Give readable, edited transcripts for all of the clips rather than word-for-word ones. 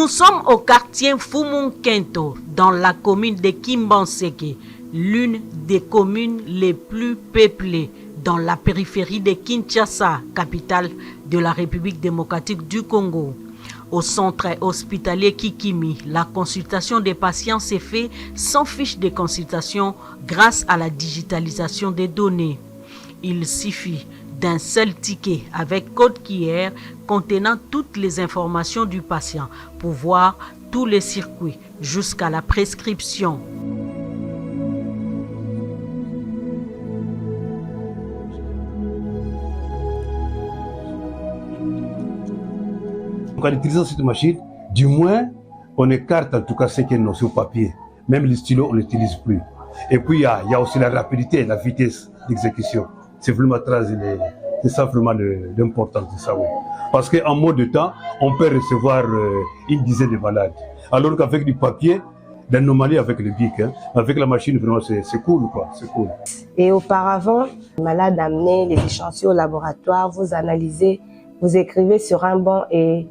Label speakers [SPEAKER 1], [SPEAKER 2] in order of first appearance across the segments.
[SPEAKER 1] Nous sommes au quartier Fumunquento, dans la commune de Kimbanseke, l'une des communes les plus peuplées dans la périphérie de Kinshasa, capitale de la République démocratique du Congo. Au centre hospitalier Kikimi, la consultation des patients s'est faite sans fiche de consultation grâce à la digitalisation des données. Il suffit d'un seul ticket avec code QR contenant toutes les informations du patient pour voir tous les circuits jusqu'à la prescription.
[SPEAKER 2] En utilisant cette machine, du moins, on écarte en tout cas ce qui est sur papier. Même les stylos, on ne l'utilise plus. Et puis, il y a aussi la rapidité, la vitesse d'exécution. C'est vraiment c'est ça vraiment l'important, c'est ça, oui. Parce qu'en moins de temps, on peut recevoir une dizaine de malades. Alors qu'avec du papier, l'anomalie avec le bic, avec la machine, vraiment, c'est cool, quoi, c'est cool.
[SPEAKER 3] Et auparavant, le malade amenait les échantillons au laboratoire, vous analysez, vous écrivez sur un banc et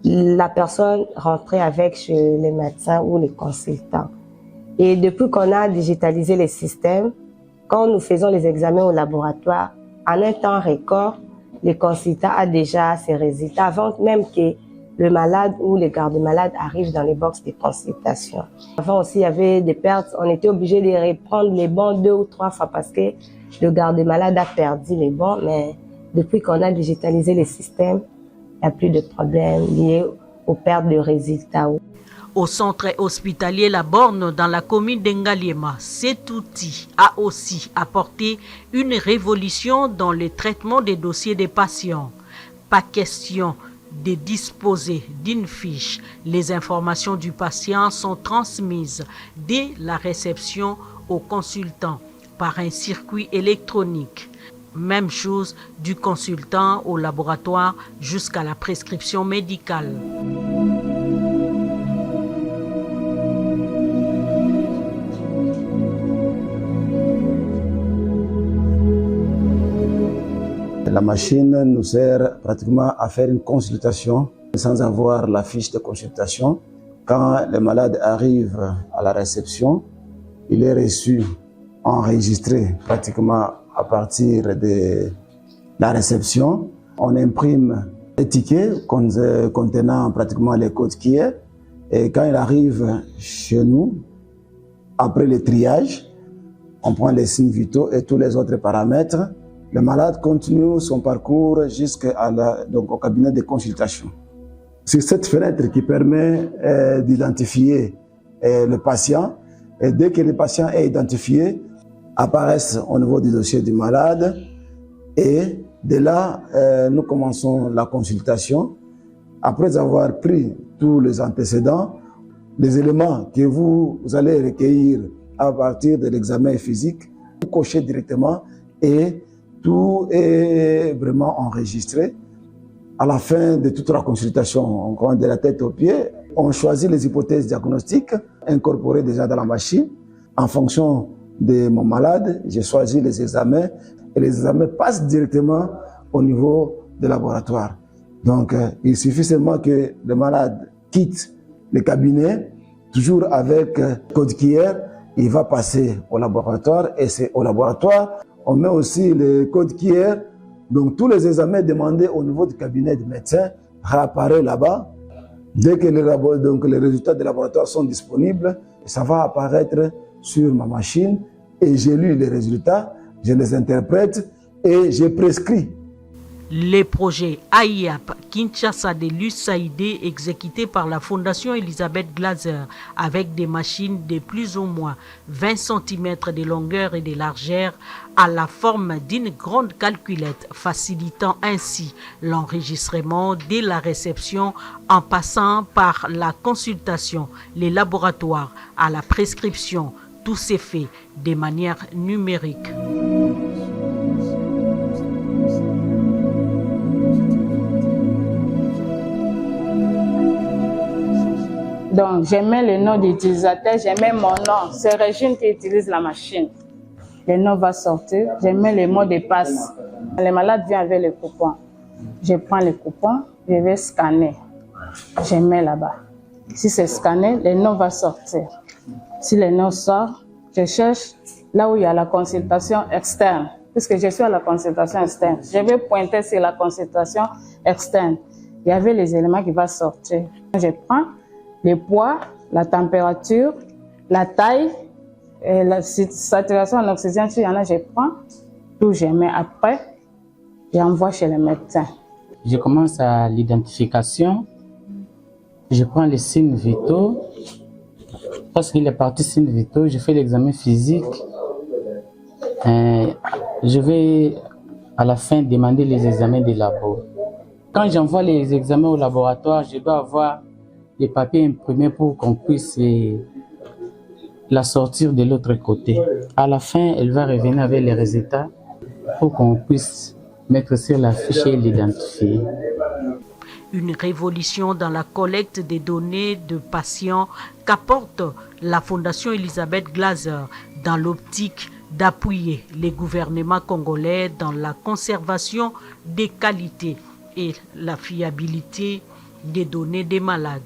[SPEAKER 3] la personne rentrait avec chez les médecins ou les consultants. Et depuis qu'on a digitalisé les systèmes, quand nous faisons les examens au laboratoire, en un temps record, le consultant a déjà ses résultats avant même que le malade ou les gardes-malades arrivent dans les boxes de consultation. Avant aussi, il y avait des pertes. On était obligé de reprendre les bons 2 ou 3 fois parce que le garde-malade a perdu les bons. Mais depuis qu'on a digitalisé les systèmes, il n'y a plus de problèmes liés aux pertes de résultats.
[SPEAKER 1] Au centre hospitalier La Borne, dans la commune d'Engaliema, cet outil a aussi apporté une révolution dans le traitement des dossiers des patients. Pas question de disposer d'une fiche. Les informations du patient sont transmises dès la réception au consultant par un circuit électronique. Même chose du consultant au laboratoire jusqu'à la prescription médicale.
[SPEAKER 4] La machine nous sert pratiquement à faire une consultation sans avoir la fiche de consultation. Quand le malade arrive à la réception, il est reçu, enregistré pratiquement à partir de la réception. On imprime les tickets contenant pratiquement les codes qui est. Et quand il arrive chez nous, après le triage, on prend les signes vitaux et tous les autres paramètres. Le malade continue son parcours au cabinet de consultation. C'est cette fenêtre qui permet d'identifier le patient. Et dès que le patient est identifié, apparaissent au niveau du dossier du malade. Et de là, nous commençons la consultation. Après avoir pris tous les antécédents, les éléments que vous allez recueillir à partir de l'examen physique, vous cochez directement et tout est vraiment enregistré. À la fin de toute la consultation, on commence de la tête aux pieds, on choisit les hypothèses diagnostiques incorporées déjà dans la machine. En fonction de mon malade, j'ai choisi les examens et les examens passent directement au niveau du laboratoire. Donc, il suffit seulement que le malade quitte le cabinet, toujours avec code QR, il va passer au laboratoire et c'est au laboratoire. On met aussi le code QR, donc tous les examens demandés au niveau du cabinet du médecin réapparaissent là-bas. Dès que les résultats des laboratoires sont disponibles, ça va apparaître sur ma machine et j'ai lu les résultats, je les interprète et je prescris.
[SPEAKER 1] Les projets AIAP Kinshasa de l'USAID exécutés par la Fondation Elisabeth Glaser avec des machines de plus ou moins 20 cm de longueur et de largeur à la forme d'une grande calculette, facilitant ainsi l'enregistrement dès la réception en passant par la consultation, les laboratoires à la prescription. Tout s'est fait de manière numérique.
[SPEAKER 5] Donc, je mets le nom d'utilisateur, je mets mon nom. C'est Régine qui utilise la machine. Le nom va sortir, je mets le mot de passe. Le malade vient avec le coupon. Je prends le coupon, je vais scanner. Je mets là-bas. Si c'est scanné, le nom va sortir. Si le nom sort, je cherche là où il y a la consultation externe. Puisque je suis à la consultation externe, je vais pointer sur la consultation externe. Il y avait les éléments qui vont sortir. Je prends le poids, la température, la taille, et la saturation en oxygène. S'il y en a, je prends tout, je mets après, j'envoie chez le médecin.
[SPEAKER 6] Je commence à l'identification. Je prends les signes vitaux. Lorsqu'il est parti signes vitaux, je fais l'examen physique. Je vais à la fin demander les examens des labos. Quand j'envoie les examens au laboratoire, je dois avoir les papiers imprimés pour qu'on puisse la sortir de l'autre côté. À la fin, elle va revenir avec les résultats pour qu'on puisse mettre sur la fiche et l'identifier.
[SPEAKER 1] Une révolution dans la collecte des données de patients qu'apporte la Fondation Elisabeth Glaser dans l'optique d'appuyer les gouvernements congolais dans la conservation des qualités et la fiabilité des données des malades.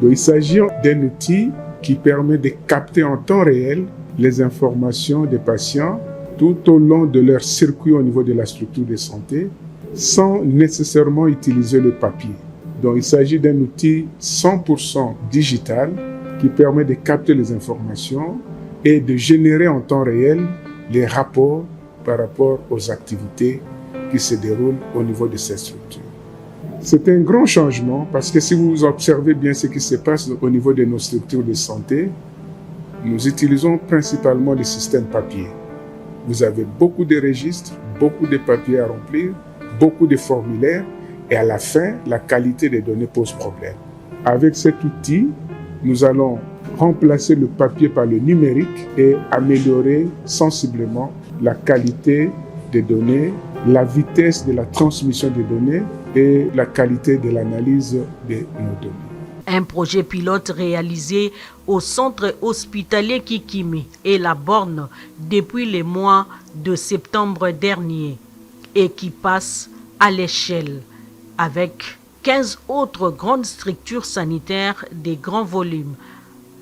[SPEAKER 7] Donc, il s'agit d'un outil qui permet de capter en temps réel les informations des patients tout au long de leur circuit au niveau de la structure de santé sans nécessairement utiliser le papier. Donc, il s'agit d'un outil 100% digital qui permet de capter les informations et de générer en temps réel les rapports par rapport aux activités qui se déroulent au niveau de ces structures. C'est un grand changement parce que si vous observez bien ce qui se passe au niveau de nos structures de santé, nous utilisons principalement le système papier. Vous avez beaucoup de registres, beaucoup de papiers à remplir, beaucoup de formulaires et à la fin, la qualité des données pose problème. Avec cet outil, nous allons remplacer le papier par le numérique et améliorer sensiblement la qualité des données, la vitesse de la transmission des données et la qualité de l'analyse de nos données.
[SPEAKER 1] Un projet pilote réalisé au centre hospitalier Kikimi et la Borne depuis le mois de septembre dernier et qui passe à l'échelle avec 15 autres grandes structures sanitaires des grands volumes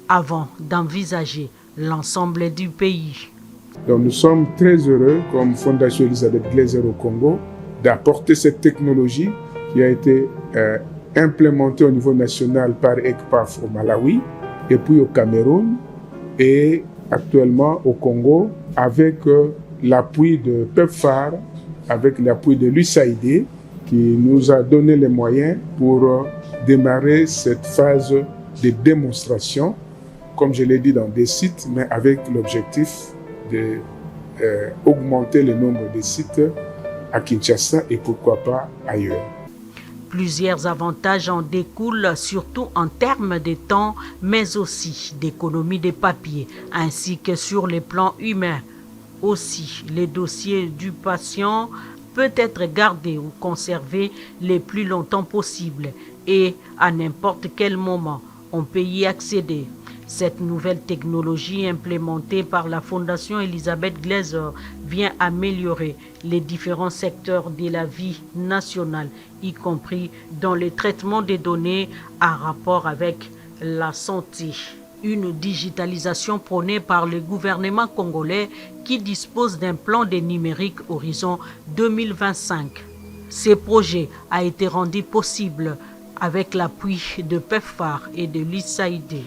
[SPEAKER 1] avant d'envisager l'ensemble du pays.
[SPEAKER 7] Donc nous sommes très heureux, comme Fondation Elisabeth Glaser au Congo, d'apporter cette technologie qui a été implémentée au niveau national par ECPAF au Malawi et puis au Cameroun et actuellement au Congo avec l'appui de PEPFAR, avec l'appui de l'USAID qui nous a donné les moyens pour démarrer cette phase de démonstration, comme je l'ai dit, dans des sites, mais avec l'objectif d'augmenter le nombre de sites à Kinshasa et pourquoi pas ailleurs.
[SPEAKER 1] Plusieurs avantages en découlent, surtout en termes de temps, mais aussi d'économie de papier, ainsi que sur le plan humain. Aussi, les dossiers du patient peut être gardé ou conservé le plus longtemps possible et à n'importe quel moment, on peut y accéder. Cette nouvelle technologie implémentée par la Fondation Elisabeth Glaser vient améliorer les différents secteurs de la vie nationale, y compris dans le traitement des données en rapport avec la santé. Une digitalisation prônée par le gouvernement congolais qui dispose d'un plan de numérique horizon 2025. Ce projet a été rendu possible avec l'appui de PEPFAR et de l'USAID.